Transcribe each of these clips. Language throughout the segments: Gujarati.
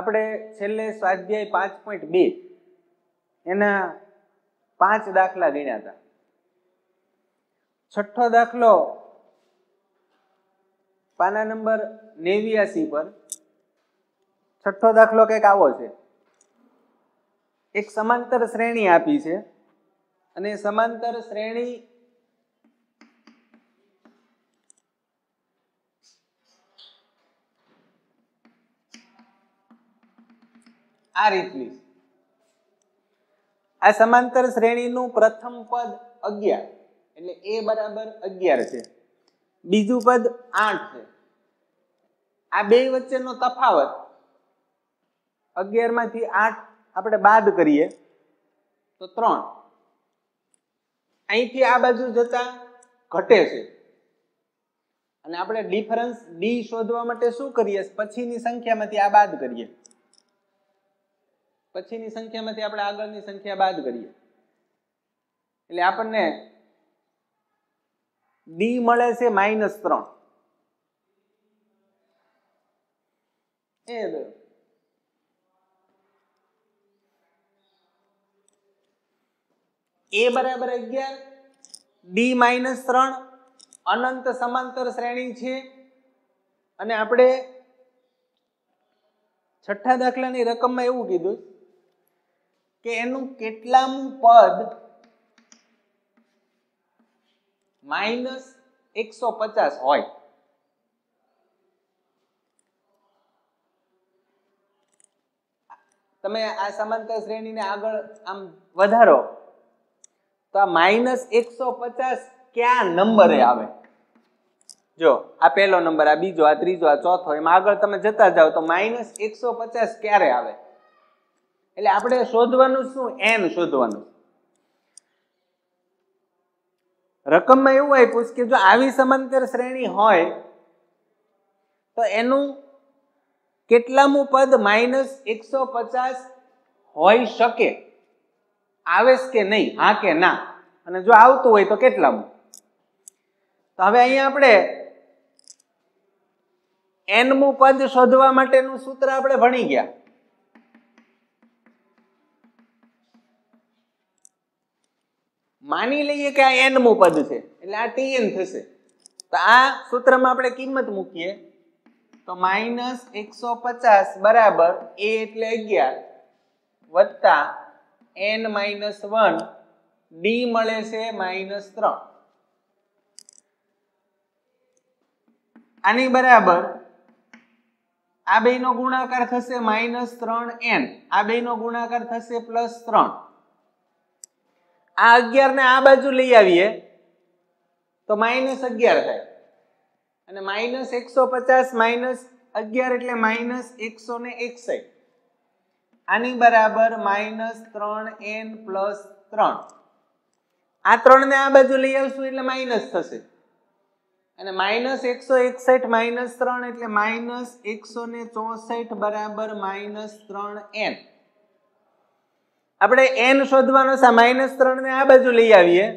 આપણે છેલ્લે સ્વાધ્યાય 5.2 એના 5 દાખલા ગણ્યા હતા. છઠ્ઠો દાખલો પાના નંબર 89 પર. છઠ્ઠો દાખલો કંઈક આવો છે. એક સમાંતર શ્રેણી આપી છે અને સમાંતર શ્રેણી આ રીતની. આ સમાંતર શ્રેણીનું પ્રથમ પદ 11 એટલે a બરાબર 11 છે. બીજું પદ 8 છે. આ બે વચ્ચેનો તફાવત 11 માંથી 8 આપણે બાદ કરીએ તો 3. અહીંથી આ બાજુ જતા ઘટે છે અને આપણે ડિફરન્સ d શોધવા માટે શું કરીએ? પછીની સંખ્યામાંથી આ બાદ કરીએ. પછીની સંખ્યામાંથી આપણે આગળની સંખ્યા બાદ કરીએ એટલે આપણને d મળે છે -3. a બરાબર 11, d -3 અનંત સમાંતર શ્રેણી છે. અને આપણે છઠ્ઠા દાખલાની રકમમાં એવું કીધું કે એનું કેટલામું પદ -150 હોય. તમે આ સમાંતર શ્રેણીને આગળ આમ વધારો તો આ -150 ક્યાં નંબરે આવે? જો આ પહેલો નંબર, આ બીજો, આ ત્રીજો, આ ચોથો, એમાં આગળ તમે જતા જાઓ તો -150 ક્યારે આવે? એટલે આપણે શોધવાનું શું? n શોધવાનું. રકમમાં એવું આપ્યું કે જો આવી સમાંતર શ્રેણી હોય તો એનું કેટલામું પદ -150 હોઈ શકે? આવે કે નહીં? હા કે ના? અને જો આવતું હોય તો કેટલામું? તો હવે અહીંયા આપણે n-મું પદ શોધવા માટેનું સૂત્ર આપણે ભણી ગયા. માની લઈએ કે આ n-મું પદ છે એટલે આ tn થશે. તો આ સૂત્રમાં આપણે કિંમત મૂકીએ તો -150 બરાબર a એટલે 11 વત્તા n-1 d મળે છે -3. આની બરાબર આ બેનો ગુણાકાર થશે -3n, આ બેનો ગુણાકાર થશે +3. આ 11 ને આ બાજુ લઈ આવીએ તો -11 થાય અને -150 -11 એટલે -161. આની બરાબર -3n + 3. આ 3 ને આ બાજુ લઈ આવશું એટલે માઇનસ થશે અને -161 - 3 એટલે -164 બરાબર -3n. આપણે n શોધવાનો છે. -3 ને આ બાજુ લઈ આવીએ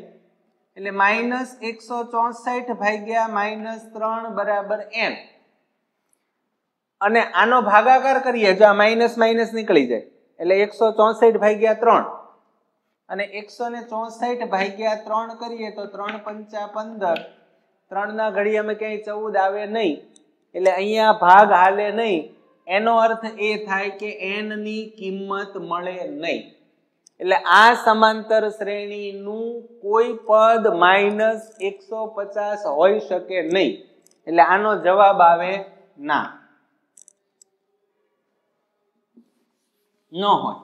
એટલે -164 ભાગ્યા -3 બરાબર n. અને આનો ભાગાકાર કરીએ, જો આ માઇનસ માઇનસ નીકળી જાય એટલે 164 ભાગ્યા 3 અને 164 ભાગ્યા 3 કરીએ તો 3 × 5 = 15. 3 ના ઘડિયામાં ક્યાંય 14 આવે નહીં એટલે અહીંયા ભાગ હાલે નહીં. એનો અર્થ એ થાય કે n ની કિંમત મળે નહીં. એટલે આ સમાંતર શ્રેણીનું કોઈ પદ -150 હોઈ શકે નહીં. એટલે આનો જવાબ આવે ના, ન હોય.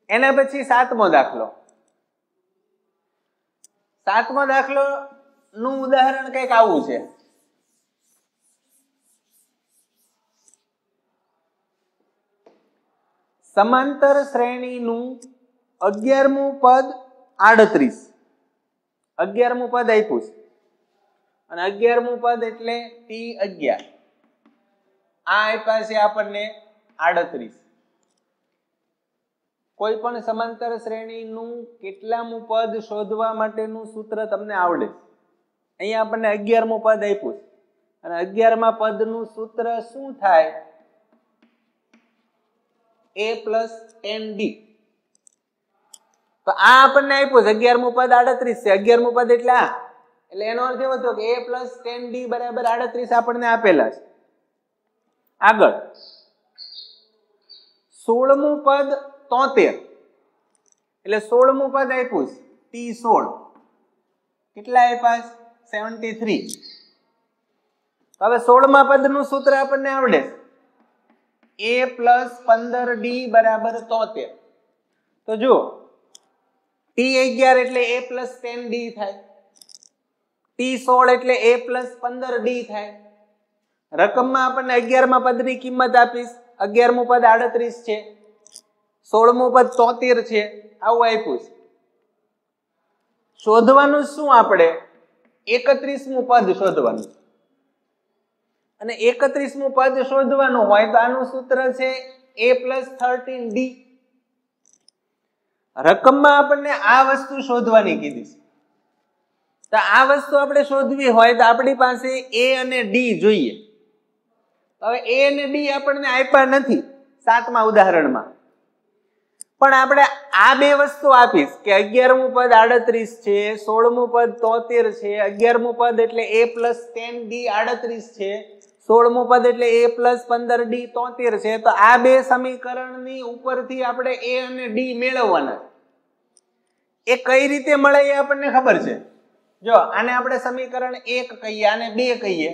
એના પછી 7મો દાખલો. 7મો દાખલો નું ઉદાહરણ કંઈક આવું છે. સમાંતર શ્રેણીનું 11મું પદ 38. 11મું પદ આપ્યું છે અને 11મું પદ એટલે t11. આ આપ્યા છે આપણને 38. કોઈ પણ સમાંતર શ્રેણીનું કેટલામું પદ શોધવા માટેનું સૂત્ર તમને આવડે. અહીંયા આપણને 11મું પદ આપ્યું અને 11મા પદનું સૂત્ર શું થાય? a plus 10d. તો આ આપણને આપ્યું છે 11મું પદ 38 છે. 11મું પદ એટલે આ, એટલે એનો અર્થ એવો થયો કે a plus 10d બરાબર 38 આપણને આપેલા છે. આગળ 16મું પદ 73, એટલે 16મું પદ આપ્યું છે t16. કેટલા આપ્યા? 73. તો હવે 16મા પદનું સૂત્ર આપણને આવડે છે a plus 15d બરાબર 73. તો જુઓ t11 એટલે a plus 10d થાય, t16 એટલે a plus 15d થાય. રકમમાં આપણને 11મા પદની કિંમત આપીશ. 11મું પદ 38 છે, 16મું પદ 73 છે, આવું આપ્યું છે. શોધવાનું શું? આપણે 31મું પદ શોધવાનું. અને 31મું પદ શોધવાનું હોય તો આનું સૂત્ર છે a plus 13d. રકમમાં આપણને આ વસ્તુ શોધવાની કીધી છે. તો આ વસ્તુ આપણે શોધવી હોય તો આપણી પાસે a અને d જોઈએ. હવે a અને d આપણને આપ્યા નથી 7મા ઉદાહરણમાં, પણ આપણે આ બે વસ્તુ આપીશ કે 11મું પદ 38 છે, 16મું પદ 73 છે. 11મું પદ એટલે a plus 10d 38 છે, 16મું પદ એટલે a plus 15d 73 છે. તો આ બે સમીકરણની ઉપરથી આપણે a અને d મેળવવાના. એ કઈ રીતે મળે એ આપણને ખબર છે. જો આને આપણે સમીકરણ 1 કહીએ, આને 2 કહીએ,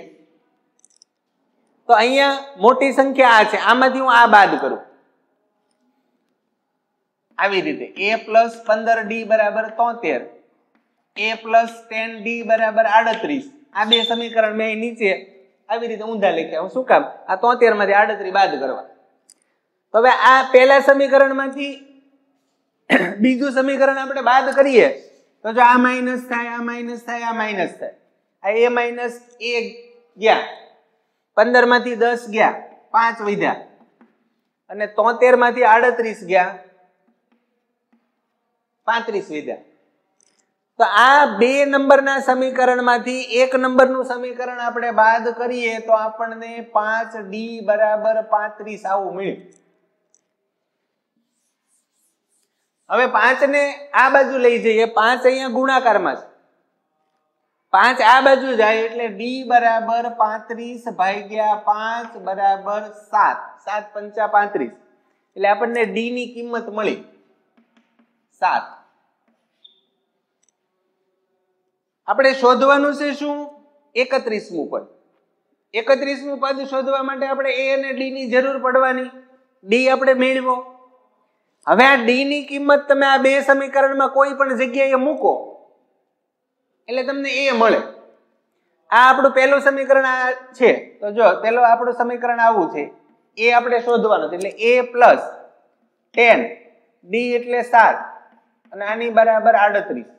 તો અહીંયા મોટી સંખ્યા આ છે, આમાંથી હું આ બાદ કરું. આવી રીતે a plus 15d બરાબર 73, a plus 10d બરાબર 38. આ બે સમીકરણ મેં નીચે આવી રીતે ઊંધા લખ્યા. હું શું કામ? આ 73 માંથી 38 બાદ કરવા. તો હવે આ પહેલા સમીકરણમાંથી બીજું સમીકરણ આપણે બાદ કરીએ તો જો આ માઇનસ થાય, આ માઇનસ થાય, આ માઇનસ થાય. આ a માઇનસ a ગયા, 15 માંથી 10 ગયા, 5 વધ્યા, અને 73 માંથી 38 ગયા, 35 વધ્યા. તો આ બે નંબરના સમીકરણમાંથી એક નંબરનું સમીકરણ આપણે બાદ કરીએ તો આપણને 5d બરાબર 35 આવું મળ્યું. હવે 5 ને આ બાજુ લઈ જઈએ. 5 અહીંયા ગુણાકારમાં છે, 5 આ બાજુ જાય એટલે d બરાબર 35 ભાગ્યા 5 બરાબર 7. 7 પંચા 35, એટલે આપણને d ની કિંમત મળી 7. આપણે શોધવાનું છે શું? 31મું પદ. 31મું પદ શોધવા માટે આપણે a અને d ની જરૂર પડવાની. d આપણે મેળવો. હવે આ d ની કિંમત તમે આ બે સમીકરણમાં કોઈ પણ જગ્યાએ મૂકો એટલે તમને a મળે. આ આપણું પહેલું સમીકરણ આ છે. તો જો પહેલું આપણું સમીકરણ આવું છે. a આપણે શોધવાનું છે એટલે a plus 10, d એટલે 7, અને આની બરાબર 38.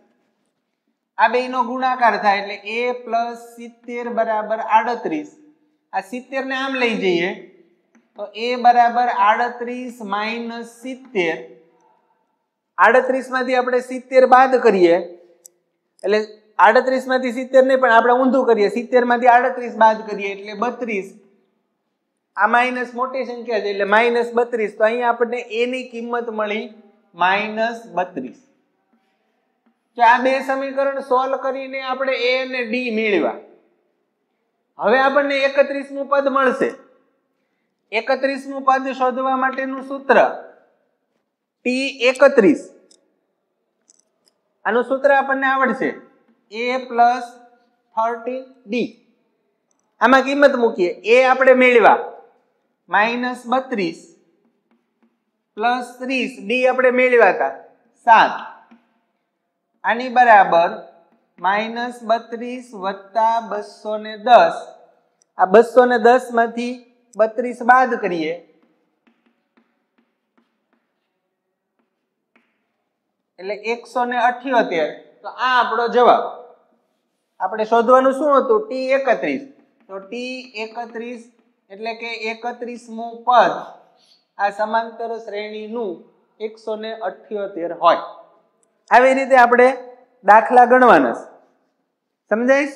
આ બે નો ગુણાકાર થાય એટલે a plus 70 બરાબર 38. આ 70 ને આમ લઈ જઈએ તો a બરાબર 38 minus 70. 38 માંથી આપણે 70 બાદ કરીએ એટલે 38 માંથી 70 નહીં, પણ આપણે ઊંધું કરીએ, 70 માંથી 38 બાદ કરીએ એટલે 32. આ માઇનસ મોટી સંખ્યા છે એટલે માઇનસ 32. તો અહીંયા આપણને a ની કિંમત મળી માઇનસ 32. તો આ બે સમીકરણ સોલ્વ કરીને આપણે a અને d મેળવ્યા. હવે આપણને 31મું પદ મળશે. 31મું પદ શોધવા માટેનું સૂત્ર t31. આનું સૂત્ર આપણને આવડશે a plus 13d. આમાં કિંમત મૂકીએ. a આપણે મેળવ્યા માઇનસ 32 પ્લસ 30, d આપણે મેળવ્યા હતા 7. આની બરાબર માઇનસ 32 વત્તા 210. આ 210 માંથી 32 બાદ કરીએ એટલે 178. તો આ આપણો જવાબ. આપણે શોધવાનું શું હતું? t31. તો t31 એટલે કે 31મું પદ આ સમાંતર શ્રેણીનું 178 હોય. આવી રીતે આપણે દાખલા ગણવાના. સમજાય?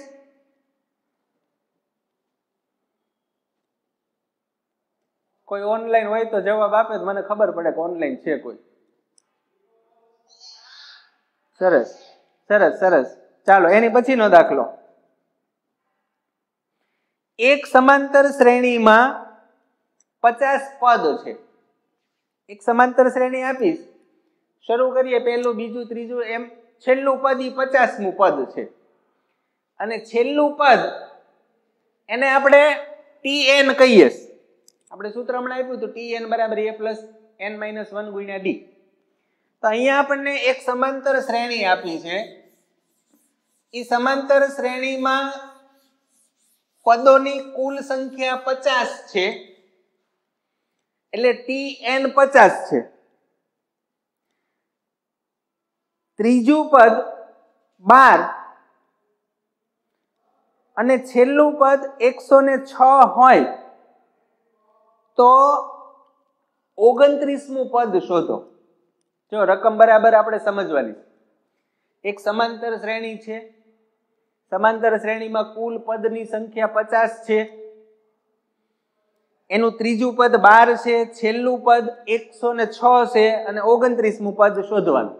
કોઈ ઓનલાઈન હોય તો જવાબ આપે તો મને ખબર પડે કે ઓનલાઈન છે કોઈ. સરસ સરસ સરસ. ચાલો એની પછીનો દાખલો. એક સમાંતર શ્રેણીમાં 50 પદ છે. એક સમાંતર શ્રેણી આપીશ, શરૂ કરીએ પહેલું બીજું ત્રીજું એમ છેલ્લું પદ ઈ 50મું પદ છે. અને છેલ્લું પદ એને આપણે tn કહીએ. આપણે સૂત્ર હમણાં આપ્યું હતું tn બરાબર a plus n minus 1 ગુણ્યા d. તો અહીંયા આપણને એક સમાંતર શ્રેણી આપી છે. એ સમાંતર શ્રેણીમાં પદોની કુલ સંખ્યા 50 છે, એટલે tn 50 છે. ત્રીજું પદ 12 અને છેલ્લું પદ 106 હોય તો 29મું પદ શોધો. જો રકમ બરાબર આપણે સમજવાની. એક સમાંતર શ્રેણી છે, સમાંતર શ્રેણીમાં કુલ પદની સંખ્યા 50 છે, એનું ત્રીજું પદ 12 છે, છેલ્લું પદ 106 છે અને 29મું પદ શોધવાનું.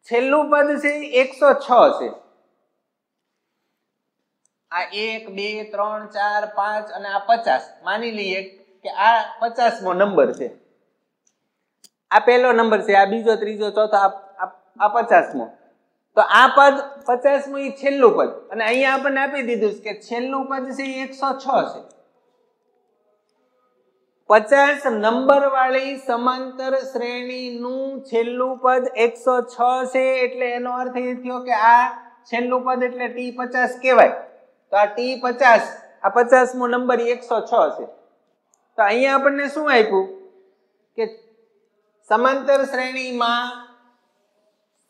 છેલ્લું પદ છે 106 છે. આ 1 2 3 4 5 અને આ 50 માની લઈએ કે આ 50મો નંબર છે. આ પહેલો નંબર છે, આ બીજો ત્રીજો ચોથો આ 50મો. તો આ પદ 50મું ઈ છેલ્લું પદ, અને અહીંયા આપણને આપી દીધું કે છેલ્લું પદ છે 106 છે. 50 નંબર વાળી સમાંતર શ્રેણીનું છેલ્લું પદ 106 છે, એટલે એનો અર્થ એ થયો કે આ છેલ્લું પદ એટલે t50 કહેવાય. તો આ t50 આ 50મો નંબર 106 છે. તો અહીંયા આપણને શું આપ્યું કે સમાંતર શ્રેણીમાં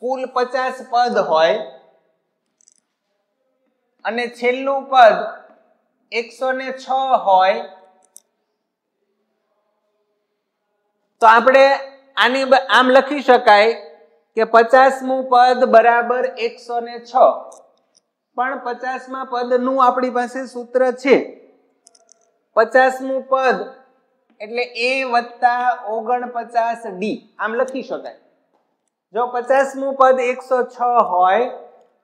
કુલ 50 પદ હોય અને છેલ્લું પદ 106 હોય, તો આપણે આની આમ લખી શકાય કે 50મું પદ બરાબર 106. પણ 50મા પદનું આપણી પાસે સૂત્ર છે. 50મું પદ એટલે a વત્તા 49d આમ લખી શકાય. જો 50મું પદ 106 હોય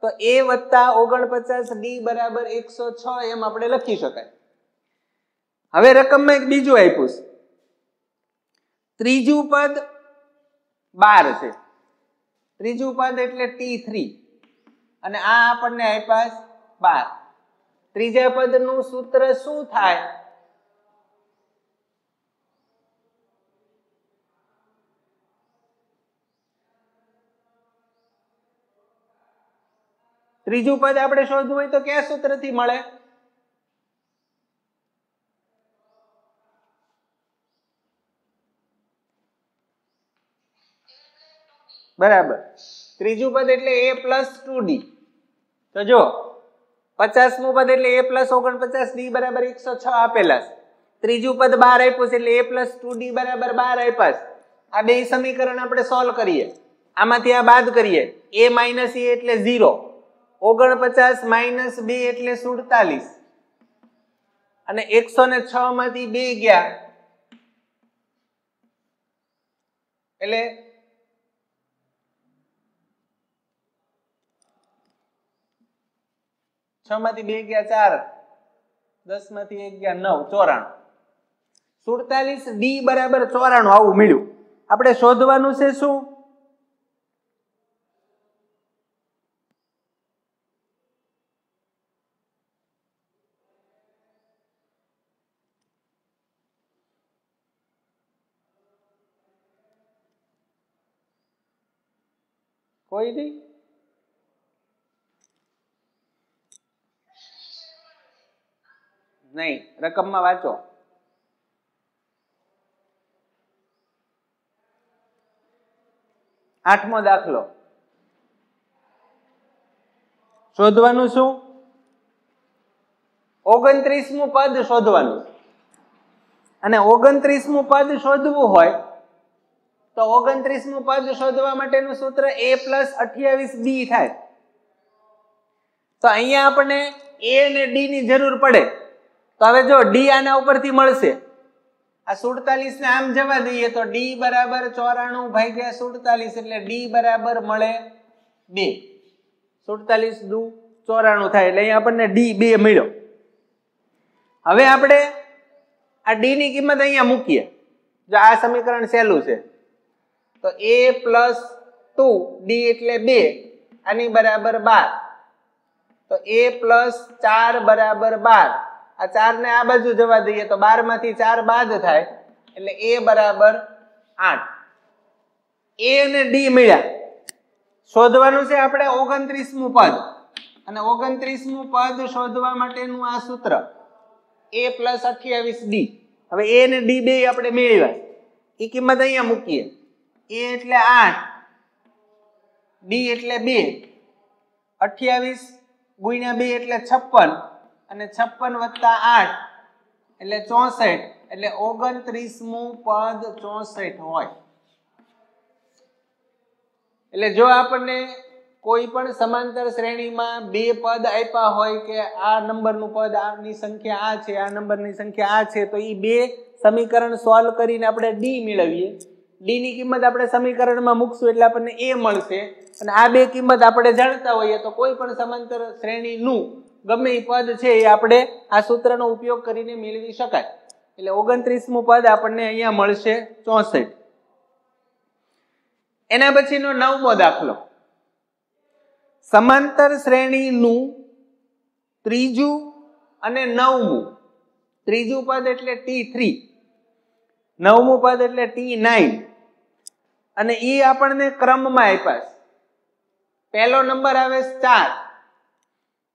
તો a વત્તા 49d બરાબર 106 એમ આપણે લખી શકાય. હવે રકમમાં એક બીજું આપ્યું છે. ત્રીજું પદ 12 છે. ત્રીજું પદ એટલે t3 અને આ આપણને આપ્યા 12. ત્રીજા પદનું સૂત્ર શું થાય? ત્રીજું પદ આપણે શોધવું હોય તો કયા સૂત્રથી મળે? બરાબર. ત્રીજું પદ એટલે a plus 2d. તો જો 50મું પદ એટલે a plus 49d બરાબર 106 આપેલા છે. ત્રીજું પદ 12 આપ્યું છે એટલે a plus 2d બરાબર 12 આપ્યા છે. આ બે સમીકરણ આપણે સોલ્વ કરીએ. આમાંથી આ બાદ કરીએ. a minus a એટલે 0, 49 minus 2 એટલે 47 અને 106 માંથી 2 ગયા એટલે 6 માંથી 2 ગયા 4, 10 માંથી 1 ગયા 9, 94. 47d બરાબર 94 આવું મળ્યું. આપણે શોધવાનું છે શું? કોઈ નહીં? નહીં, રકમમાં વાંચો. આઠમો દાખલો. શોધવાનું શું? 29મું પદ શોધવાનું. અને 29મું પદ શોધવું હોય તો 29મું પદ શોધવા માટેનું સૂત્ર a plus 28b થાય. તો અહીંયા આપણને a અને d ની જરૂર પડે. તો હવે જો d આના ઉપરથી મળશે આ 47 ને આમ જવા દઈએ તો d બરાબર 94 ભાગ્યા 47 એટલે d બરાબર મળે 2. 47 દુ 94 થાય એટલે અહીંયા આપણને d 2 મળ્યો. હવે આપણે આ d ની કિંમત અહીંયા મૂકીએ. જો આ સમીકરણ સહેલું છે તો a + 2 d એટલે 2 આની બરાબર 12. તો a + 4 બરાબર 12. આ 4 ને આ બાજુ જવા દઈએ તો 12 માંથી 4 બાદ થાય એટલે a બરાબર 8. a અને d મળ્યા. શોધવાનું છે આપણે 29મું પદ અને 29મું પદ શોધવા માટેનું આ સૂત્ર a + 28d. હવે a અને d બે આપણે મેળવ્યા. એ કિંમત અહીંયા મૂકીએ. a એટલે 8 d એટલે 2 28 ગુણ્યા 2 એટલે 56 અને 56 + 8 એટલે 64 એટલે 29મું પદ 64 હોય. એટલે જો આપણને કોઈ પણ સમાંતર શ્રેણીમાં બે પદ આપ્યા હોય કે આ નંબરનું પદ આની સંખ્યા આ છે, આ નંબરની સંખ્યા આ છે, તો એ બે સમીકરણ સોલ્વ કરીને આપણે d મેળવીએ. d ની કિંમત આપણે સમીકરણમાં મૂકશું એટલે આપણને a મળશે. અને આ બે કિંમત આપણે જાણતા હોઈએ તો કોઈ પણ સમાંતર શ્રેણીનું ગમે એ પદ છે એ આપણે આ સૂત્રનો ઉપયોગ કરીને મેળવી શકાય. એટલે 29મું પદ આપણને અહીંયા મળશે 64. એના પછીનો 9મો દાખલો. સમાંતર શ્રેણીનું ત્રીજું અને 9મું. ત્રીજું પદ એટલે T3, 9મું પદ એટલે T9 અને એ આપણને ક્રમમાં આપ્યા છે. પહેલો નંબર આવે 4,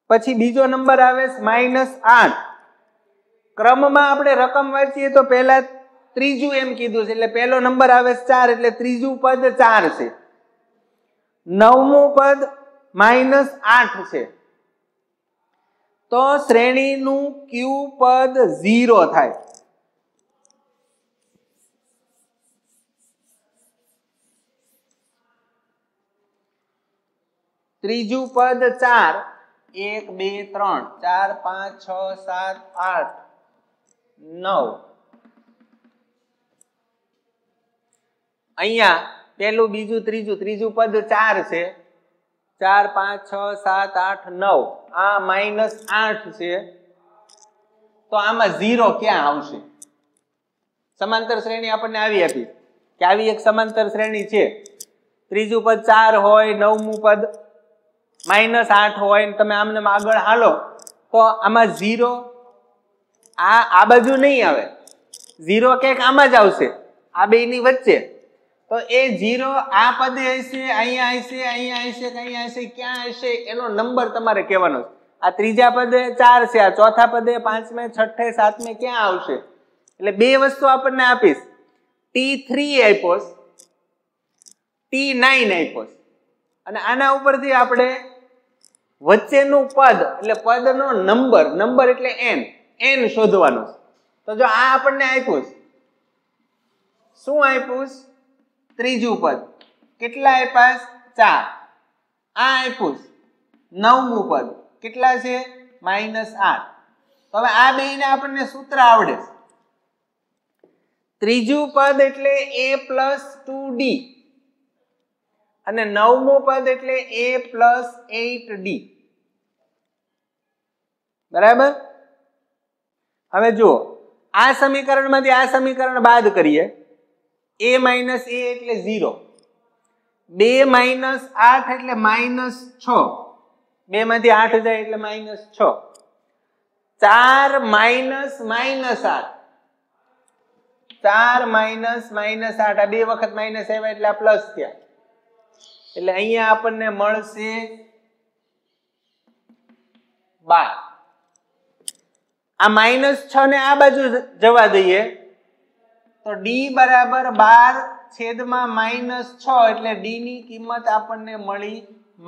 પછી બીજો નંબર આવે -8. ક્રમમાં આપણે રકમ વાંચીએ તો પહેલા ત્રીજું એમ કીધું છે એટલે પહેલો નંબર આવે 4 એટલે ત્રીજું પદ 4 છે. 9મું પદ -8 છે તો શ્રેણીનું Q પદ 0 થાય. ત્રીજું પદ 4 1 2 3 4 5 6 7 8 9. અહીંયા પહેલું બીજું ત્રીજું પદ 4 છે. 4 5 6 7 8 9. આ -8 છે તો આમાં 0 ક્યાં આવશે? સમાંતર શ્રેણી આપણને આવી હતી કે આવી એક સમાંતર શ્રેણી છે. ત્રીજું પદ 4 હોય, 9મું પદ -8 હોય ને તમે આમને આગળ હાલો તો આમાં 0 આ બાજુ નહીં આવે. 0 ક્યાંક આમાં જ આવશે, આ બેની વચ્ચે. તો એ 0 આ પદે હશે, અહીંયા હશે, અહીંયા હશે, અહીંયા હશે, ક્યાં હશે એનો નંબર તમારે કહેવાનો છે. આ ત્રીજા પદે 4 છે, આ ચોથા પદે 5મે 6ઠે 7મે ક્યાં આવશે? એટલે બે વસ્તુ આપણને આપીશ. T3 આપ્યો, T9 આપ્યો અને આના ઉપરથી આપણે વચ્ચેનું પદ એટલે પદનો નંબર એટલે n શોધવાનો છે. તો જો આ આપણને આપ્યું, શું આપ્યું? ત્રીજું પદ. કેટલા આપ્યા? 4. આ આપ્યું 9મું પદ. કેટલા છે? -8. તો હવે આ બેને આપણને સૂત્ર આવડે. ત્રીજું પદ એટલે a + 2d અને 9મું પદ એટલે a + 8d. બરાબર? હવે જુઓ, આ સમીકરણમાંથી આ સમીકરણ બાદ કરીએ. a - a એટલે 0, 2 - 8 એટલે -6, 2 માંથી 8 જાય એટલે -6, 4 - -8, 4 - -8, આ બે વખત માઇનસ આવ્યા એટલે આ પ્લસ થયા. એટલે અહીંયા આપણને મળશે 12. આ -6 ને આ બાજુ જવા દઈએ તો d બરાબર 12/-6 એટલે d ની કિંમત આપણને મળી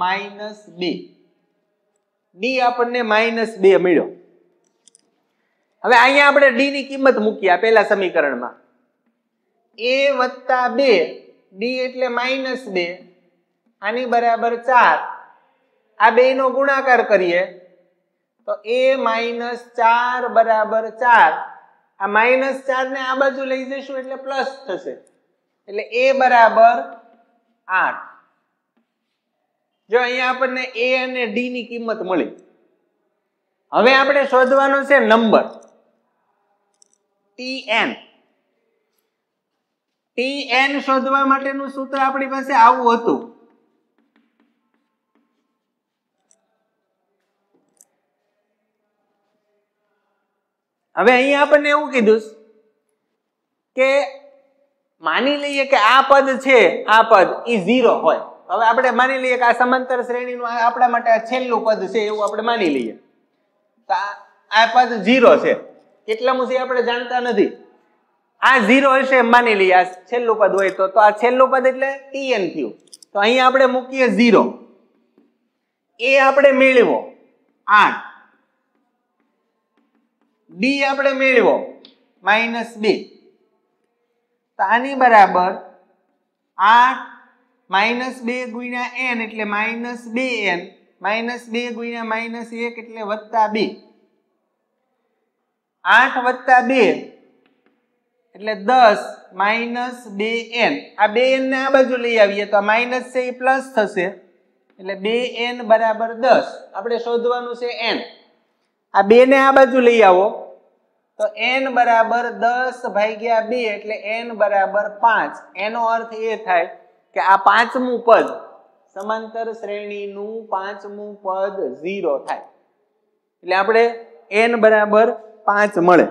-2. d આપણને -2 મળ્યો. હવે અહીંયા આપણે d ની કિંમત મૂકી આ પહેલા સમીકરણમાં. a + 2 d એટલે -2, આની બરાબર 4. આ બેનો ગુણાકાર કરીએ તો a - 4 = 4 આ -4 ને આ બાજુ લઈ જઈશું એટલે પ્લસ થશે, એટલે a બરાબર 8. જો અહીંયા આપણને a અને d ની કિંમત મળી. હવે આપણે શોધવાનો છે નંબર tn. tn શોધવા માટેનું સૂત્ર આપણી પાસે આવું હતું. હવે અહીંયા આપણને એવું કીધું કે માની લઈએ કે આ પદ છે, આ પદ એ 0 હોય. હવે આપણે માની લઈએ કે આ સમાંતર શ્રેણીનું આપણા માટે આ છેલ્લું પદ છે એવું આપણે માની લઈએ. તો આ પદ 0 છે. કેટલામું છે આપણે જાણતા નથી. આ 0 હશે એમ માની લઈએ, આ છેલ્લું પદ હોય તો આ છેલ્લું પદ એટલે tn થયું. તો અહીંયા આપણે મૂકીએ 0. a આપણે મેળવ્યો 8, d આપણે મેળવ્યો -2. તો આની બરાબર 8 -2 ગુણ્યા n એટલે -2n, -2 ગુણ્યા -1 એટલે +2. 8 + 2 એટલે 10 -2n. આ 2n ને આ બાજુ લઈ આવીએ તો આ માઇનસ છે એ પ્લસ થશે, એટલે 2n બરાબર 10. આપણે શોધવાનું છે n. આ 2 ને આ બાજુ લઈ આવો તો n બરાબર 10/2 એટલે n બરાબર 5. એનો અર્થ એ થાય કે આ પાંચમું પદ, સમાંતર શ્રેણીનું પાંચમું પદ 0 થાય. એટલે આપણે n બરાબર 5 મળે.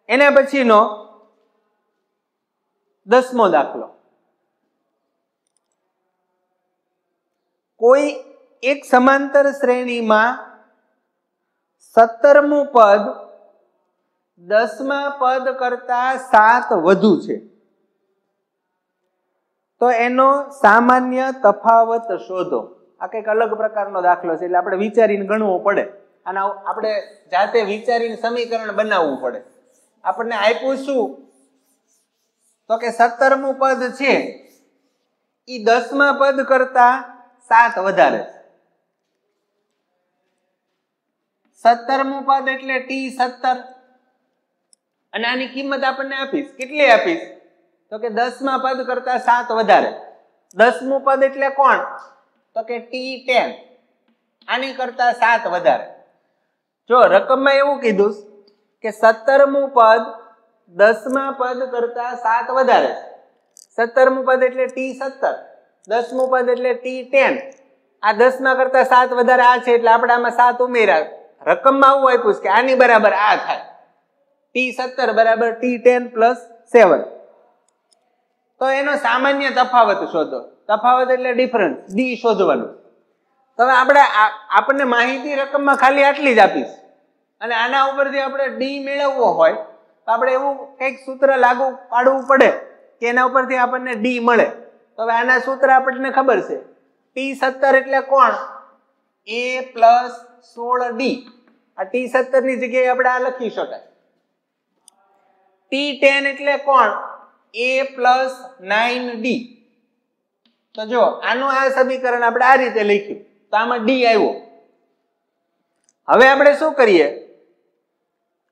એના પછીનો 10મો દાખલો. કોઈ એક સમાંતર શ્રેણીમાં 17મું પદ 10મા પદ કરતા 7 વધુ છે, તો એનો સામાન્ય તફાવત શોધો. આ કંઈક અલગ પ્રકારનો દાખલો છે, એટલે આપણે વિચારીને ગણવું પડે. આના આપણે જાતે વિચારીને સમીકરણ બનાવવું પડે. આપણને આપ્યું શું તો કે 17મું પદ છે એ 10મા પદ કરતા 7 વધારે. 17મું પદ એટલે t17, અને આની કિંમત આપણને આપીશ. કેટલી આપીશ તો કે 10મા પદ કરતા 7 વધારે. 10મું પદ એટલે કોણ તો કે t10, આની કરતા 7 વધારે. જો રકમમાં એવું કીધું કે 17મું પદ 10મા પદ કરતા 7 વધારે. 17મું પદ એટલે t17, 10મું પદ એટલે t10. આ 10મા કરતા 7 વધારે આ છે, એટલે આપણે આમાં 7 ઉમેર્યા. રકમમાં આવું આપ્યું કે આની બરાબર આ થાય, t17 બરાબર t10 + 7. તો એનો સામાન્ય તફાવત શોધો. તફાવત એટલે ડિફરન્સ, d શોધવાનું. તો હવે આપણને માહિતી રકમમાં ખાલી આટલી જ આપીશ, અને આના ઉપરથી આપણે d મેળવવો હોય તો આપણે એવું કંઈક સૂત્ર લાગુ પાડવું પડે કે એના ઉપરથી આપણને d મળે. તો હવે આના સૂત્ર આપણને ખબર છે. t17 એટલે કોણ a + 16d. આ t17 ની જગ્યાએ આપણે આ લખી શકાય. t10 એટલે કોણ a + 9d. તો જો આનું આ સમીકરણ આપણે આ રીતે લખ્યું તો આમાં d આવ્યો. હવે આપણે શું કરીએ,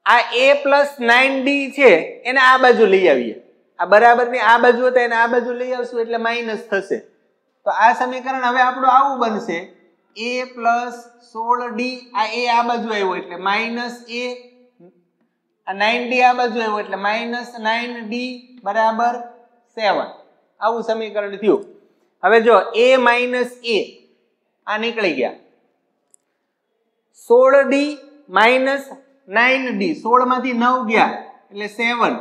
આ a + 9d છે એને આ બાજુ લઈ આવીએ. આ બરાબરની આ બાજુ હતા એને આ બાજુ લઈ આવશું એટલે માઇનસ થશે. તો આ સમીકરણ હવે આપણું આવું બનશે, a + 16d. આ a આ બાજુ આવ્યો એટલે -a, આ 9d આ બાજુ આવ્યો એટલે -9d બરાબર 7. આવું સમીકરણ થયું. હવે જો a - a આ નીકળી ગયા. 16d - 9d, 16 માંથી 9 ગયા એટલે 7,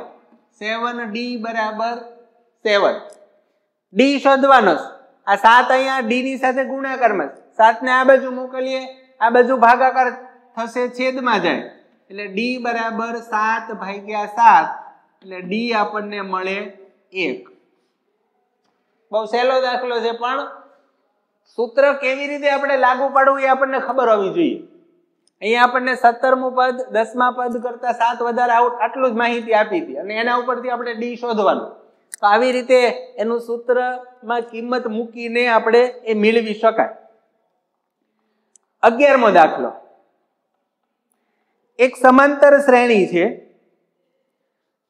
7d બરાબર 7. d શોધવાનો. આ 7 અહીંયા d ની સાથે ગુણાકારમાં, 7 ને આ બાજુ મોકલીએ, આ બાજુ ભાગાકાર થશે, છેદમાં જાય એટલે d બરાબર 7/7, એટલે d આપણને મળે 1. બહુ સહેલો દાખલો છે, પણ સૂત્ર કેવી રીતે આપણે લાગુ પાડવું એ આપણને ખબર હોવી જોઈએ. અહીંયા આપણને 17મું પદ 10મા પદ કરતા 7 વધારે આટલું જ માહિતી આપી હતી, અને એના ઉપરથી આપણે d શોધવાનું. તો આવી રીતે એનું સૂત્રમાં કિંમત મૂકીને આપણે એ મેળવી શકાય. 11મો દાખલો. એક સમાંતર શ્રેણી છે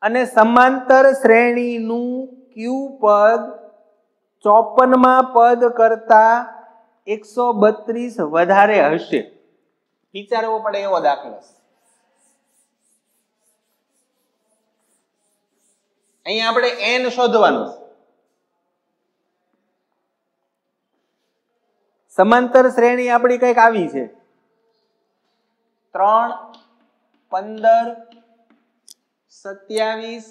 અને સમાંતર શ્રેણીનું ક્યુ પદ 54માં પદ કરતા 132 વધારે હશે. વિચારવો પડે એવો દાખલો. અહીંયા આપણે n શોધવાનું. સમાંતર શ્રેણી આપણી કઈક આવી છે 3, 15, 27,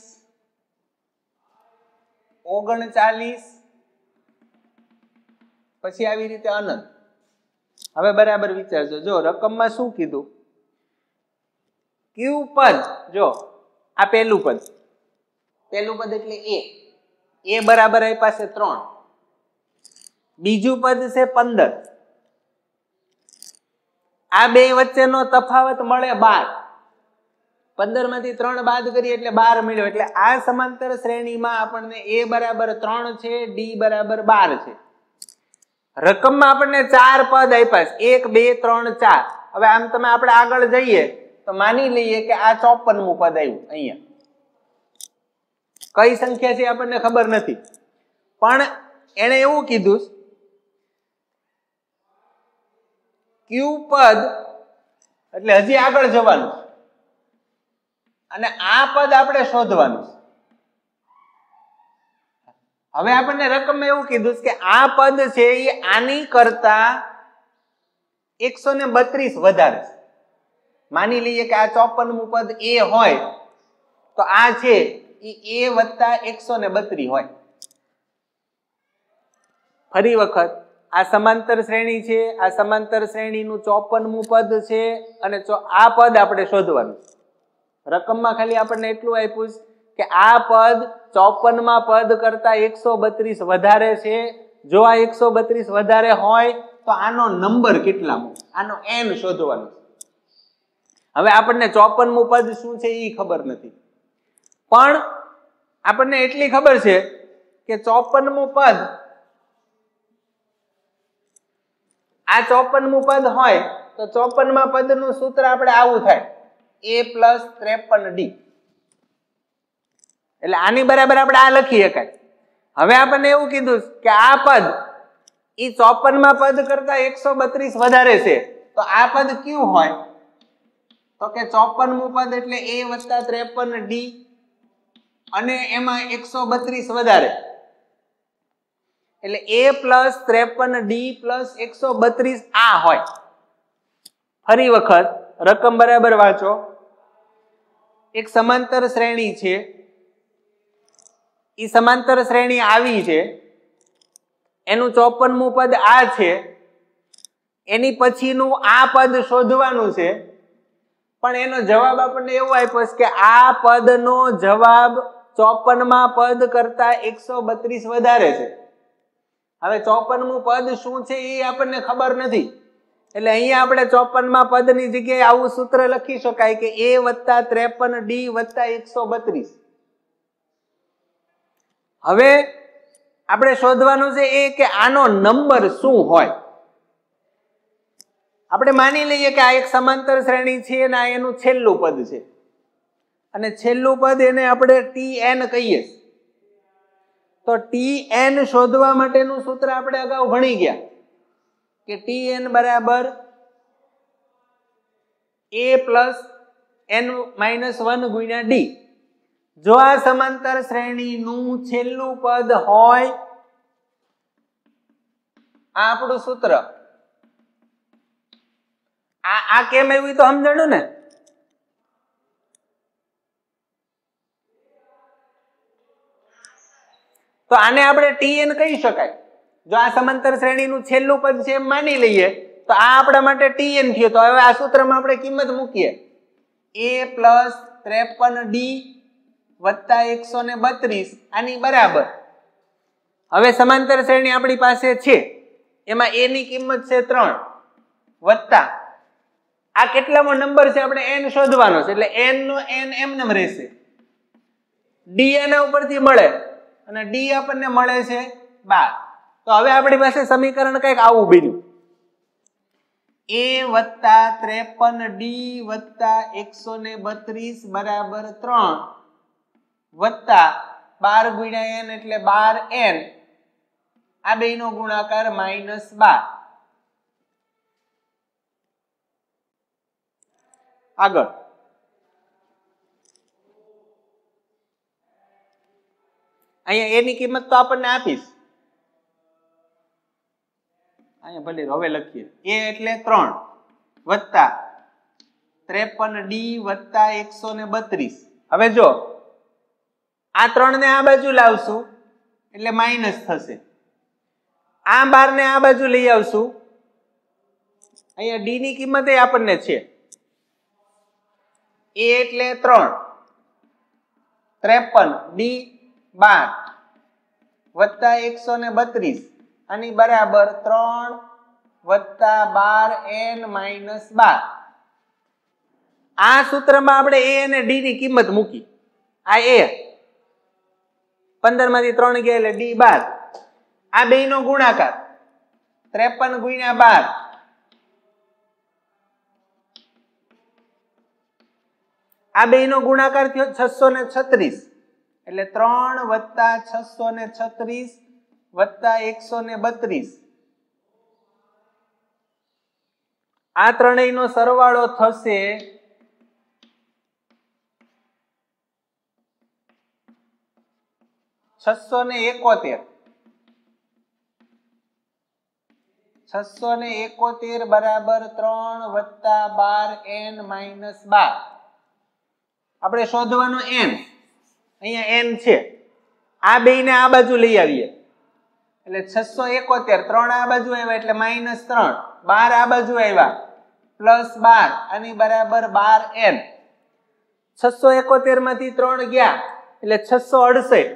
39 પછી આવી રીતે અનંત. હવે બરાબર વિચારજો. જો રકમમાં શું કીધું, ક્યુ પદ, જો આ પહેલું પદ એટલે a બરાબર એ પાસે 3, બીજું પદ છે 15, આ બે વચ્ચેનો તફાવત મળે 12, 15 માંથી 3 બાદ કરીએ એટલે 12 મળ્યો. એટલે આ સમાંતર શ્રેણીમાં આપણને a બરાબર 3 છે, d બરાબર 12 છે. રકમમાં આપણને 4 પદ આપ્યા છે, 1, 2, 3, 4. હવે આમ તમે આપણે આગળ જઈએ તો માની લઈએ કે આ 54મું પદ આવ્યું. અહીંયા કઈ સંખ્યા છે આપણને ખબર નથી, પણ એને એવું કીધું ક્યુ પદ એટલે હજી આગળ જવાનું અને આ પદ આપણે શોધવાનું. હવે આપણને રકમમાં એવું કીધું કે આ પદ છે એ આની કરતા 132 વધારે છે. માની લઈએ કે આ 54મું પદ a હોય તો આ છે એ a વત્તા 132 હોય. ફરી વખત આ સમાંતર શ્રેણી છે, આ સમાંતર શ્રેણીનું 54મું પદ છે અને આ પદ આપણે શોધવાનું. રકમમાં ખાલી આપણને એટલું આપ્યું કે આ પદ 54માં પદ કરતા 132 વધારે છે. જો આ 132 વધારે હોય તો આનો નંબર કેટલામો, આનો n શોધવાનો. હવે આપણને 54મું પદ શું છે એ ખબર નથી, પણ આપણને એટલી ખબર છે કે 54મું પદ, આ 54મું પદ હોય તો 54માં પદનું સૂત્ર આપણે આવું થાય a + 53d. એટલે આની બરાબર આપણે આ લખી શકાય. હવે આપણને એવું કીધું કે આ પદ ઈ 54માં પદ કરતા 132 વધારે છે, તો આ પદ કયું હોય? તો કે 54મું પદ એટલે a + 53d અને એમાં 132 વધારે એટલે a + 53d + 132 આ હોય. ફરી વખત રકમ બરાબર વાંચો. એક સમાંતર શ્રેણી છે, ઈ સમાંતર શ્રેણી આવી છે, એનું 54મું પદ આ છે, એની પછીનું આ પદ શોધવાનું છે, પણ એનો જવાબ આપણને એવો આપ્યો છે કે આ પદનો જવાબ 54માં પદ કરતા 132 વધારે છે. હવે 54મું પદ શું છે એ આપણને ખબર નથી, એટલે અહીંયા આપણે 54માં પદની જગ્યાએ આવું સૂત્ર લખી શકાય કે a + 53d + 132. હવે આપણે શોધવાનું છે એ કે આનો નંબર શું હોય. આપણે માની લઈએ કે આ એક સમાંતર શ્રેણી છે અને આ એનું છેલ્લું પદ છે અને છેલ્લું પદ એને આપણે tn કહીએ. તો tn શોધવા માટેનું સૂત્ર આપણે અગાઉ ભણી ગયા કે tn બરાબર a + n-1 ગુણ્યા d. જો આ સમાંતર શ્રેણીનું છેલ્લું પદ હોય, આ આપણું સૂત્ર. આ કેમ આવ્યું તો સમજણું ને? તો આને આપણે tn કહી શકાય. જો આ સમાંતર શ્રેણીનું છેલ્લું પદ છે એમ માની લઈએ તો આ આપણા માટે tn થયો. તો હવે આ સૂત્રમાં આપણે કિંમત મૂકીએ a + 53d + 132 આની બરાબર. હવે સમાંતર શ્રેણી આપણી પાસે છે, એમાં a ની કિંમત છે 3 વત્તા આ કેટલામો નંબર છે આપણે n શોધવાનો છે, એટલે n નો n એમને રહેશે. d એના ઉપરથી મળે અને d આપણને મળે છે 12. તો હવે આપણી પાસે સમીકરણ કંઈક આવું બન્યું a વત્તા 53d વત્તા 132 બરાબર 3 વત્તા 12 ગુણ્યા n એટલે 12n આ બેયનો ગુણાકાર -12. આગળ અહીંયા a ની કિંમત તો આપણને આપીશ, અહીંયા ભલે હવે લખીએ a એટલે 3 વત્તા 53d વત્તા 132. હવે જો આ 3 ને આ બાજુ લાવશું એટલે માઈનસ થશે, આ 12 ને આ બાજુ લઈ આવશું, અહીંયા d ની કિંમત એ આપણને છે, a એટલે 3 53 d 12 વત્તા 132 આની બરાબર 3 વત્તા 12n માઈનસ 12. આ સૂત્રમાં આપણે a અને d ની કિંમત મૂકી, આ a 15 માંથી 3 ગયા એટલે d 12, આ બેયનો ગુણાકાર 53 ગુણ્યા 12 આ બેયનો ગુણાકાર થયો 636 એટલે 3 વત્તા 636 વત્તા 132. આ ત્રણેયનો સરવાળો થશે 671. 671 બરાબર 3 વત્તા 12n માઈનસ 12. આપણે શોધવાનો n, અહીંયા n છે, આ બેયને આ બાજુ લઈ આવીએ એટલે 671 3 આ બાજુ આવ્યા એટલે -3, 12 આ બાજુ આવ્યા +12 આની બરાબર 12n. 671 માંથી 3 ગયા એટલે 668,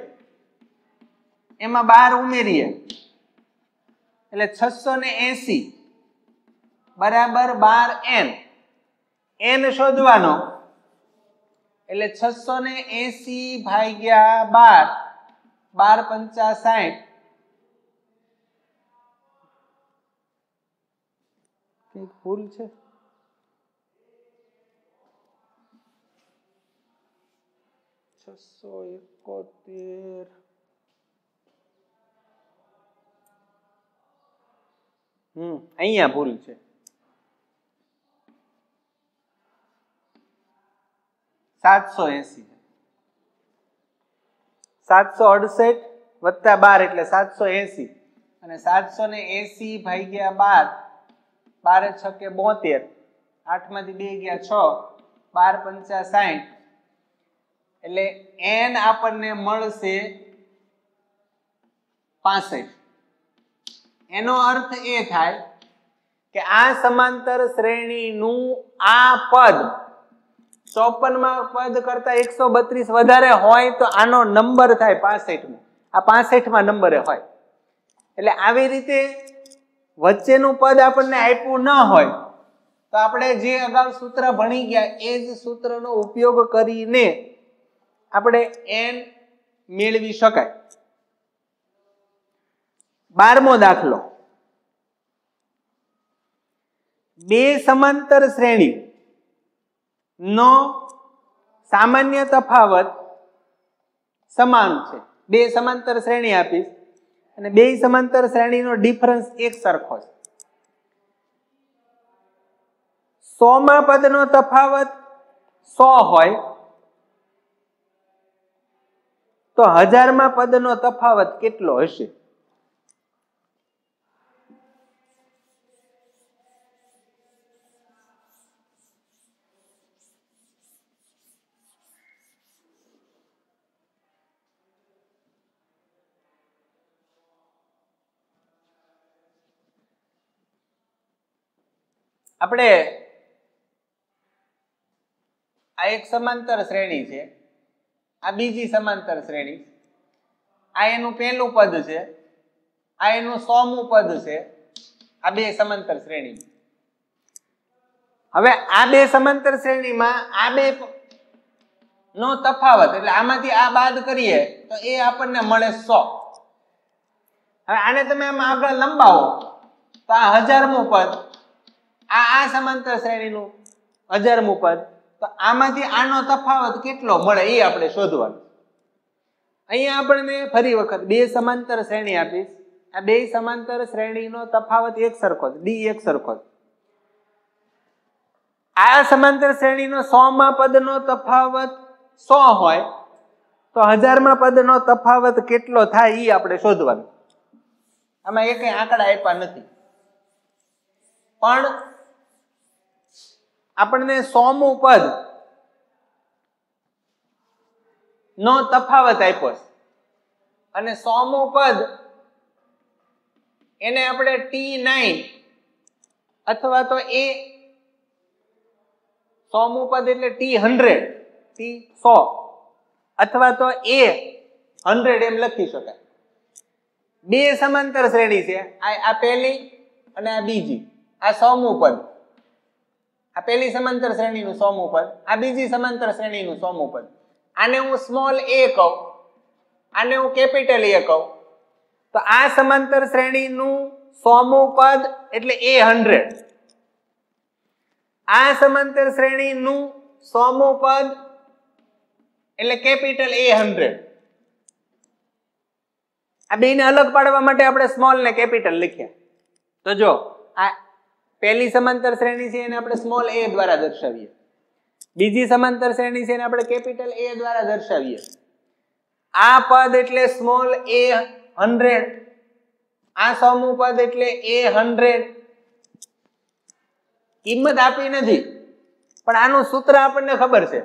એમાં 12 ઉમેરીએ એટલે 680 બરાબર 12n. n શોધવાનો એટલે 680 ભાગ્યા 12, 12 × 5 = 60. કઈક ભૂલ છે? 671 અહીંયા ભૂલ છે. 780 768 વત્તા 12 એટલે 780 અને 780 ભાગ્યા 12, 12 × 6 = 72, 8 માંથી 2 ગયા 6, 12 × 5 = 60 એટલે n આપણને મળશે 65. એનો અર્થ એ થાય કે આ સમાંતર શ્રેણીનું આ પદ 54માં પદ કરતા 132 વધારે હોય તો આનો નંબર થાય 65માં, આ 65માં નંબરે હોય. એટલે આવી રીતે વચ્ચેનું પદ આપણને આપ્યું ન હોય તો આપણે જે અગાઉ સૂત્ર ભણી ગયા એ જ સૂત્રનો ઉપયોગ કરીને આપણે n મેળવી શકાય. 12મો દાખલો, બે સમાંતર શ્રેણી નો સામાન્ય તફાવત સમાન છે. બે સમાંતર શ્રેણી આપીશ અને બે સમાંતર શ્રેણીનો ડિફરન્સ એક સરખો છે. 100માં પદનો તફાવત 100 હોય તો 1000માં પદનો તફાવત કેટલો હશે? આપણે આ એક સમાંતર શ્રેણી છે, આ બીજી સમાંતર શ્રેણી, આ એનું પહેલું પદ છે, આ એનું 100મું પદ છે, આ બે સમાંતર શ્રેણી. હવે આ બે સમાંતર શ્રેણીમાં આ બે નો તફાવત એટલે આમાંથી આ બાદ કરીએ તો એ આપણને મળે 100. હવે આને તમે આમ આગળ લંબાવો તો આ 1000મું પદ આ સમાંતર શ્રેણીનું 1000મું પદ, તો આમાંથી આનો તફાવત કેટલો મળે એ આપણે શોધવાનું. અહીંયા આપણને ફરી વખત બે સમાંતર શ્રેણી આપીશ. આ બે સમાંતર શ્રેણીનો તફાવત એક સરખો છે, ડી એક સરખો છે. આ સમાંતર શ્રેણીનો 100માં પદનો તફાવત 100 હોય તો 1000માં પદનો તફાવત કેટલો થાય એ આપણે શોધવાનું. આમાં એક આંકડા આપ્યા નથી, પણ આપણને 100મું પદ નો તફાવત આપ્યો છે અને 100મું પદ એને આપણે T9 અથવા તો એ 100મું પદ એટલે T100 અથવા તો A100 એમ લખી શકાય. બે સમાંતર શ્રેણી છે, આ પહેલી અને આ બીજી. આ 100મું પદ, આ પહેલી સમાંતર શ્રેણીનું 100મું પદ, આ બીજી સમાંતર શ્રેણીનું 100મું પદ. આને હું સ્મોલ a કહું, આને હું કેપિટલ A કહું, તો આ સમાંતર શ્રેણીનું 100મું પદ એટલે A100. આ સમાંતર શ્રેણીનું 100મું પદ એટલે કેપિટલ A100. આ બેને અલગ પાડવા માટે આપણે સ્મોલ ને કેપિટલ લખ્યા. તો જો આ પહેલી સમાંતર શ્રેણી છે એને આપણે સ્મોલ a દ્વારા દર્શાવીએ, બીજી સમાંતર શ્રેણી છે એને આપણે કેપિટલ A દ્વારા દર્શાવીએ. આ પદ એટલે સ્મોલ A100, આ 100મું પદ એટલે A100. કિંમત આપી નથી, પણ આનું સૂત્ર આપણને ખબર છે.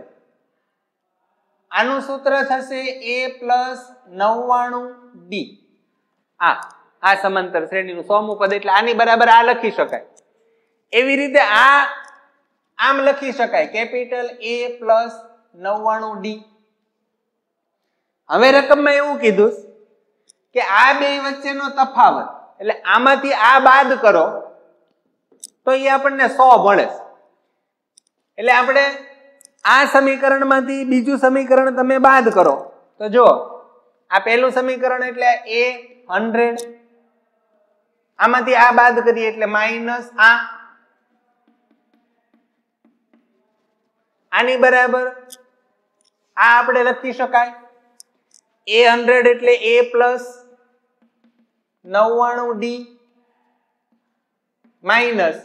આનું સૂત્ર થશે A+99D. આ સમાંતર શ્રેણીનું 100મું પદ એટલે આની બરાબર આ લખી શકાય. એવી રીતે આમ લખી શકાય, કેપિટલ A+99D. હવે રકમમાં એવું કીધું કે આ બે વચ્ચેનો તફાવત એટલે આમાંથી આ બાદ કરો તો એ આપણને 100 મળે. એટલે આપણે આ સમીકરણમાંથી બીજું સમીકરણ તમે બાદ કરો તો જો આ પહેલું સમીકરણ એટલે A100, આમાંથી આ બાદ કરીએ એટલે માઇનસ આની બરાબર આ આપણે લખી શકાય. A100 એટલે A+99D માઇનસ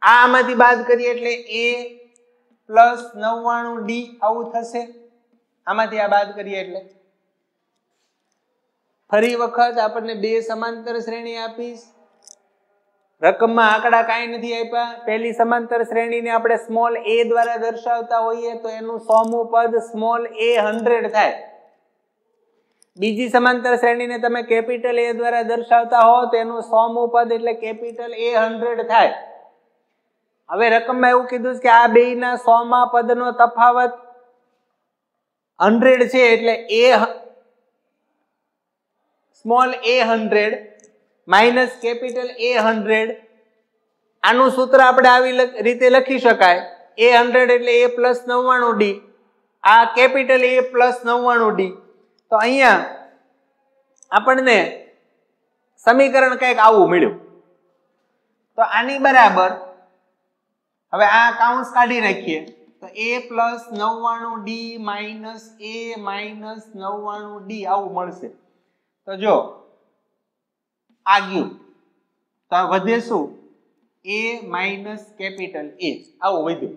આમાંથી બાદ કરીએ એટલે A+99D આવું થશે. આમાંથી આ બાદ કરીએ એટલે ફરી વખત આપણને બે સમાંતર શ્રેણી આપીશ. રકમમાં આંકડા કાંઈ નથી આપ્યા. પહેલી સમાંતર શ્રેણીને આપણે સ્મોલ a દ્વારા દર્શાવતા હોઈએ તો એનું 100મું પદ સ્મોલ A100 થાય. બીજી સમાંતર શ્રેણીને તમે કેપિટલ A દ્વારા દર્શાવતા હો તો એનું 100મું પદ એટલે કેપિટલ A100 થાય. હવે રકમમાં એવું કીધું કે આ બેયના 100માં પદનો તફાવત 100 છે એટલે small A100 minus capital A100. આનું સૂત્ર આપણે આવી રીતે લખી શકાય, A100 એટલે A+99D, આ કેપિટલ A+99D. તો અહીંયા આપણને સમીકરણ કંઈક આવું મળ્યું. તો આની બરાબર હવે આ કૌંસ કાઢી નાખીએ તો A+99D માઇનસ A-99D આવું મળશે. તો જો આ ગયું તો વધે શું? A માઇનસ કેપિટલ A આવું વધ્યું.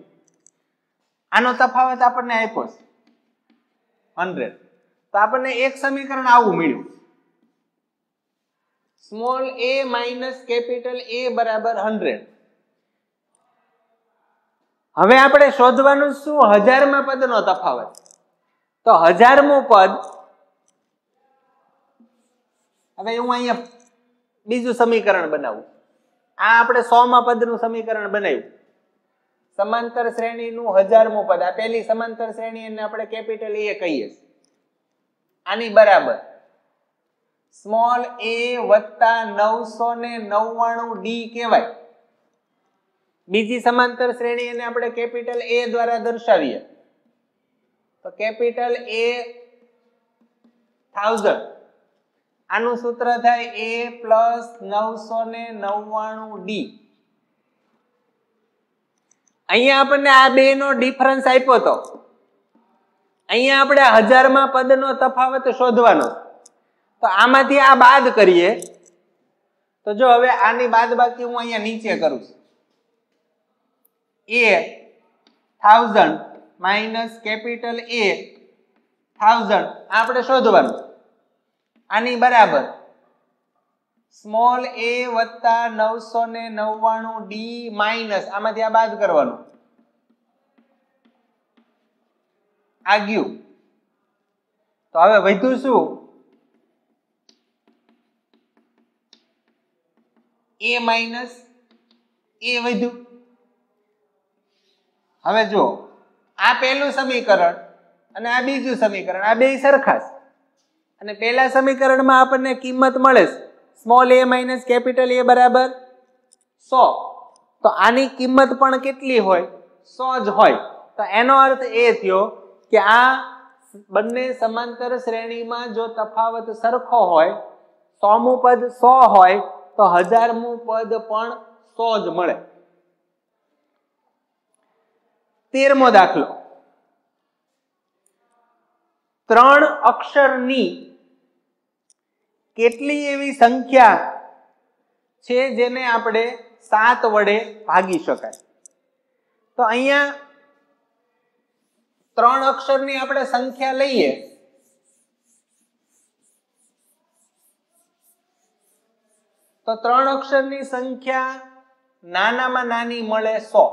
આનો તફાવત આપણને આપ્યો છે 100. તો આપણને એક સમીકરણ આવું મળ્યું, small a minus capital A બરાબર 100. હવે આપણે શોધવાનું શું? 1000માં પદનો તફાવત. તો 1000મું પદ, હવે હું અહીંયા બીજું સમીકરણ બનાવું. આ આપણે 100માં પદનું સમીકરણ બનાવ્યું. સમાંતર શ્રેણીનું 1000મું પદ, આ પહેલી સમાંતર શ્રેણી એને આપણે કેપિટલ A કહીએ. આની બરાબર સ્મોલ a વત્તા 999D કહેવાય. બીજી સમાંતર શ્રેણી એને આપણે કેપિટલ A દ્વારા દર્શાવીએ તો કેપિટલ A1000. આનું સૂત્ર થાય A+999D. અહીંયા આપણને આ બે નો ડિફરન્સ આપ્યો તો અહીંયા આપણે 1000 પદનો તફાવત શોધવાનો, તો આમાંથી આ બાદ કરીએ તો જો હવે આની બાદબાકી હું અહીંયા નીચે કરું છું, A 1000 માઇનસ કેપિટલ A 1000 આપણે શોધવાનું, આની બરાબર સ્મોલ a વત્તા 999 d માઇનસ આમાંથી આ બાદ કરવાનું, આ ગયું. તો હવે વધ્યું શું? a માઇનસ a વધ્યું. હવે જો આ પહેલું સમીકરણ અને આ બીજું સમીકરણ, આ બે સરખા છે અને પહેલા સમીકરણમાં આપણને કિંમત મળે છે small a minus capital A બરાબર 100. તો આની કિંમત પણ કેટલી હોય? 100 જ હોય. તો એનો અર્થ એ થયો કે આ બંને સમાંતર શ્રેણીમાં જો તફાવત સરખો હોય, 100મું પદ 100 હોય તો 1000મું પદ પણ 100 જ મળે. 13મો દાખલો, 3 અક્ષરની કેટલી એવી સંખ્યા છે જેને આપણે 7 વડે ભાગી શકાય? તો અહીંયા 3 અક્ષરની આપણે સંખ્યા લઈએ તો 3 અક્ષરની સંખ્યા નાનામાં નાની મળે 100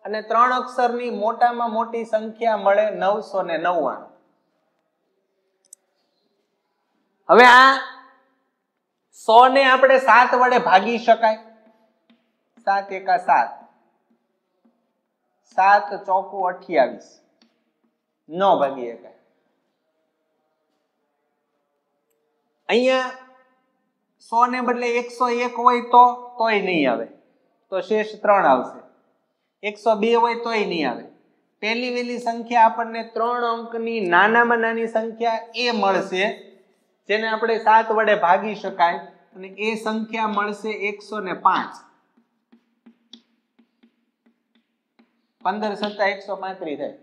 અને 3 અક્ષરની મોટામાં મોટી સંખ્યા મળે 999. હવે આ 100 ને આપણે 7 વડે ભાગી શકાય? 7 એકા 7, 7 ચોકુ 28, ન ભાગી શકાય. અહીંયા 100 ને બદલે 101 હોય તોય નહીં આવે, તો શેષ 3 આવશે. 102 હોય તોય નહીં આવે. પહેલી વહેલી સંખ્યા આપણને 3 અંકની નાનામાં નાની સંખ્યા એ મળશે જેને આપણે 7 વડે ભાગી શકાય અને એ સંખ્યા મળશે 105. 15 × 7 135 થાય.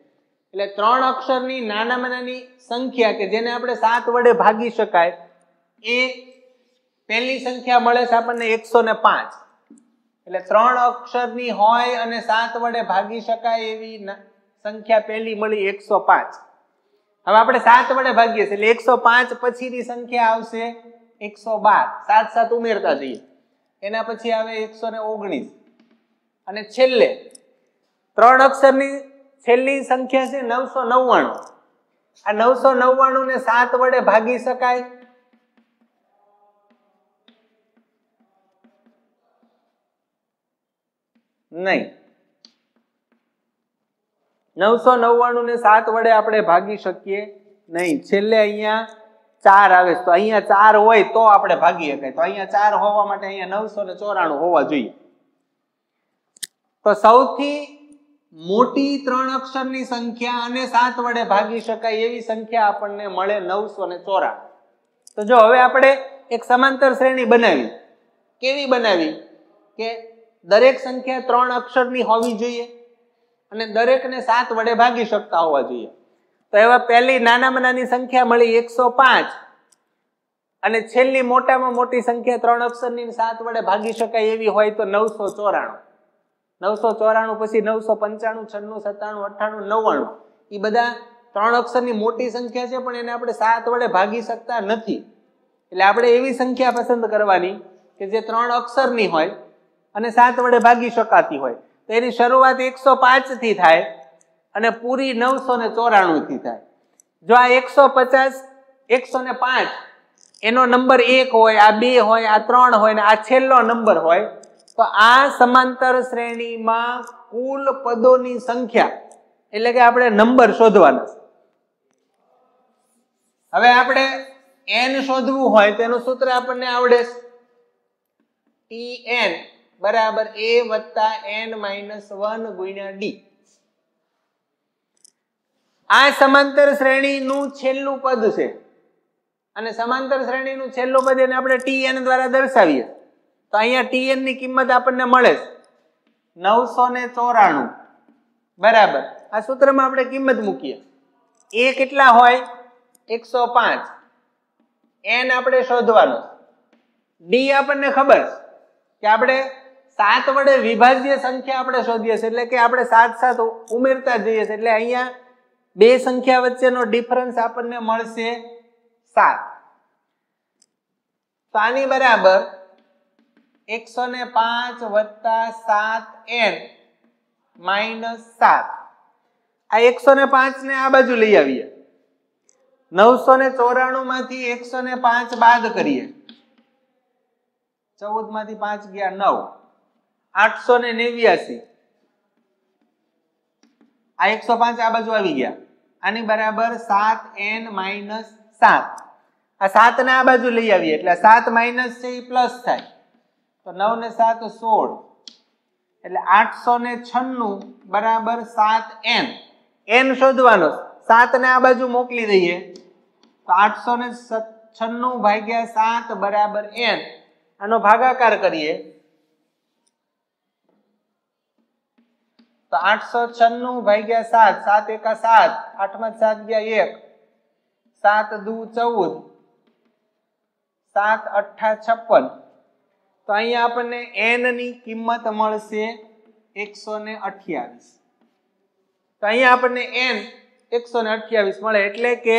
એટલે 3 અક્ષરની નાનામાં નાની સંખ્યા કે જેને આપણે 7 વડે ભાગી શકાય એ પહેલી સંખ્યા મળે છે આપણને 105. એટલે 3 અક્ષરની હોય અને 7 વડે ભાગી શકાય એવી સંખ્યા પહેલી મળી 105. હવે આપણે 7 વડે ભાગીએ છીએ એટલે 105 પછીની સંખ્યા આવશે 112. 7 7 ઉમેરતા જઈએ, એના પછી આવે 119 અને છેલ્લે 3 અક્ષરની છેલ્લી સંખ્યા છે 999. આ 999 ને 7 વડે ભાગી શકાય? નહીં. 999 ને 7 વડે આપણે ભાગી શકીએ નહીં. છેલ્લે અહીંયા 4 આવે તો અહીંયા 4 હોય તો આપણે ભાગી શકાય. તો અહીંયા 4 હોવા માટે અહીંયા 994 હોવા જોઈએ. તો સૌથી મોટી 3 અક્ષરની સંખ્યા અને 7 વડે ભાગી શકાય એવી સંખ્યા આપણને મળે 994. તો જો હવે આપણે એક સમાંતર શ્રેણી બનાવી. કેવી બનાવી? કે દરેક સંખ્યા 3 અક્ષરની હોવી જોઈએ અને દરેકને 7 વડે ભાગી શકતા હોવા જોઈએ. તો એવા પહેલી નાનામાં નાની સંખ્યા મળી 105 અને છેલ્લી મોટામાં મોટી સંખ્યા 3 અક્ષરની 7 વડે ભાગી શકાય એવી હોય તો 994. 994 પછી 995, 96, 97, 98, 99 એ બધા 3 અક્ષરની મોટી સંખ્યા છે પણ એને આપણે 7 વડે ભાગી શકતા નથી. એટલે આપણે એવી સંખ્યા પસંદ કરવાની કે જે 3 અક્ષરની હોય અને 7 વડે ભાગી શકાતી હોય. તો એની શરૂઆત 105 થી થાય અને પૂરી 994 થી થાય. જો આ 150, 105 એનો નંબર 1 હોય, આ 2 હોય, આ 3 હોય ને આ છેલ્લો નંબર હોય તો આ સમાંતર શ્રેણીમાં કુલ પદોની સંખ્યા એટલે કે આપણે નંબર શોધવાના. હવે આપણે n શોધવું હોય તેનું સૂત્ર આપણને આવડે છે. Tn બરાબર a વત્તા n માઇનસ 1 ગુણ્યા d. આ સમાંતર શ્રેણીનું છેલ્લું પદ છે અને સમાંતર શ્રેણીનું છેલ્લું પદ એને આપણે Tn દ્વારા દર્શાવીએ. તો અહીંયા Tn ની કિંમત આપણને મળે છે 994 બરાબર આ સૂત્રમાં આપણે કિંમત મૂકીએ a કેટલા હોય 105 n આપણે શોધવાનો d આપણને ખબર કે આપણે 7 વડે વિભાજ્ય સંખ્યા આપણે શોધીએ છીએ એટલે કે આપણે 7 7 ઉમેરતા જઈએ છીએ એટલે અહીંયા બે સંખ્યા વચ્ચેનો ડિફરન્સ આપણને મળશે 7 તો આની બરાબર 105 7n -7 આ 105 ને આ બાજુ લઈ આવીએ 994 માંથી 105 બાદ કરીએ 14 માંથી 5 ગયા 9 889 આ 105 આ બાજુ આવી ગયા આની બરાબર 7n -7 આ 7 ને આ બાજુ લઈ આવીએ એટલે 7 માઈનસ છે એ પ્લસ થાય તો 9 ને 7 16 એટલે 896 બરાબર 7n n શોધવાનો 7 ને આ બાજુ મોકલી દઈએ તો 896 ભાગ્યા 7 બરાબર n આનો ભાગાકાર કરીએ તો 896 ભાગ્યા 7 7 એકા 7 8 માં 7 ગયા 1 7 દુ 14 7 8 56 તો અહીંયા આપણને n ની કિંમત મળશે 128 તો અહીંયા આપણને n 128 મળે એટલે કે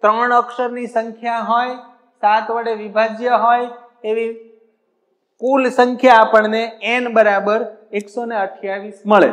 3 અક્ષરની સંખ્યા હોય 7 વડે વિભાજ્ય હોય એવી કુલ સંખ્યા આપણને n બરાબર 128 મળે।